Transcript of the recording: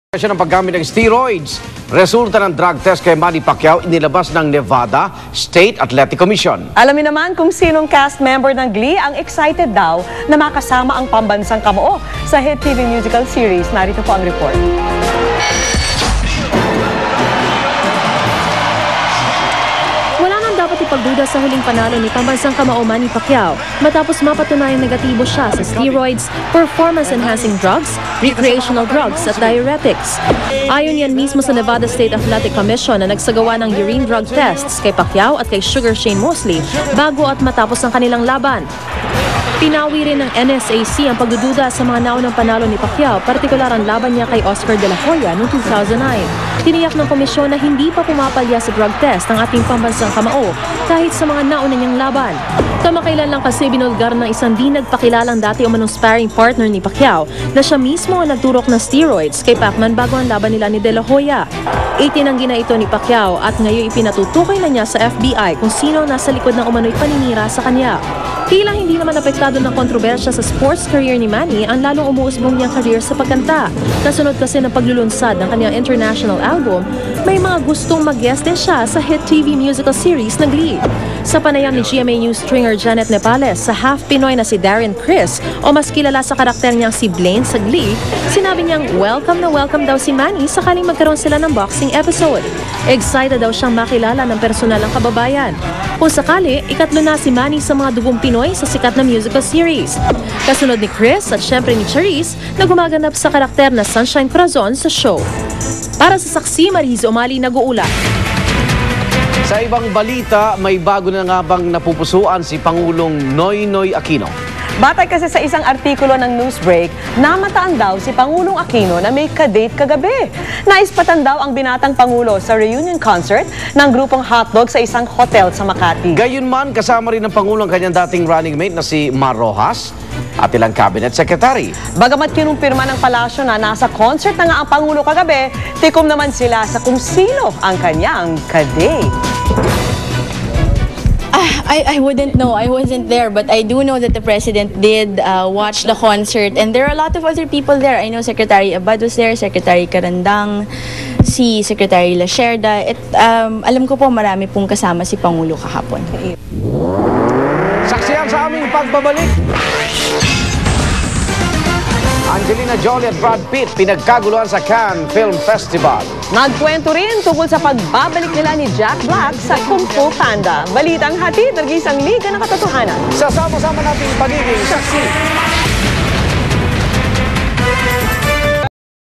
Ng paggamit ng steroids, resulta ng drug test kay Manny Pacquiao inilabas ng Nevada State Athletic Commission. Alamin naman kung sinong cast member ng Glee ang excited daw na makasama ang pambansang kamuo sa hit TV musical series. Narito po ang report. Wala nang dapat ipagduda sa huling panalo ni pambansang kamao Manny Pacquiao matapos mapatunayang negatibo siya sa steroids, performance-enhancing drugs, recreational drugs at diuretics. Ayon yan mismo sa Nevada State Athletic Commission na nagsagawa ng urine drug tests kay Pacquiao at kay Sugar Shane Mosley bago at matapos ang kanilang laban. Pinawi rin ng NSAC ang pagdududa sa mga naunang panalo ni Pacquiao, partikular ang laban niya kay Oscar De La Hoya noong 2009. Tiniyak ng komisyon na hindi pa pumapalya sa drug test ang ating pambansang kamao kahit sa mga nauna niyang laban. Kamakailan lang kasi binulgar ng isang di nagpakilalang dati umanong sparring partner ni Pacquiao na siya mismo ang nagturok ng steroids kay Pacman bago ang laban nila ni De La Hoya. Itinanggi na ito ni Pacquiao at ngayon ipinatutukoy na niya sa FBI kung sino ang nasa likod ng umano'y paninira sa kanya. Tila hindi naman apektado ng kontrobersya sa sports career ni Manny ang lalong umuusbong niyang career sa pagkanta. Kasunod kasi ng paglulunsad ng kanyang international album, may mga gustong mag-guest din siya sa hit TV musical series na Glee. Sa panayam ni GMA News stringer Janet Nepales sa half Pinoy na si Darren Criss o mas kilala sa karakter niyang si Blaine sa Glee, sinabi niyang welcome na welcome daw si Manny sakaling magkaroon sila ng boxing episode. Excited daw siyang makilala ng personal ang kababayan. Kung sakali, ikatlo na si Manny sa mga dugong Pinoy sa sikat na musical series. Kasunod ni Chris at syempre ni Charisse na gumaganap sa karakter na Sunshine Corazon sa show. Para sa Saksi, Mariz Umali nag-uula. Sa ibang balita, may bago na nga bang napupusuan si Pangulong Noynoy Aquino. Batay kasi sa isang artikulo ng Newsbreak, namataan daw si Pangulong Aquino na may kadate kagabi. Naispatan daw ang binatang Pangulo sa reunion concert ng grupong Hotdog sa isang hotel sa Makati. Gayunman, kasama rin ng Pangulo ang kanyang dating running mate na si Mar Rojas at ilang cabinet secretary. Bagamat kinumpirma ng palasyo na nasa concert na nga ang Pangulo kagabi, tikom naman sila sa kung sino ang kanyang kadate. I wouldn't know. I wasn't there, but I do know that the president did watch the concert, and there are a lot of other people there. I know Secretary Abad was there, Secretary Carandang, si Secretary Lacerda. Alam ko po marami pong kasama si Pangulo kahapon. Saksiyan sa aming pagbabalik. Angelina Jolie at Brad Pitt pinagkaguluhan sa Cannes Film Festival. Nagkwento rin tungkol sa pagbabalik nila ni Jack Black sa Kung Fu Panda. Balitang hatid ng isang liga ng katotohanan. Sasama-sama natin pagiging saksi.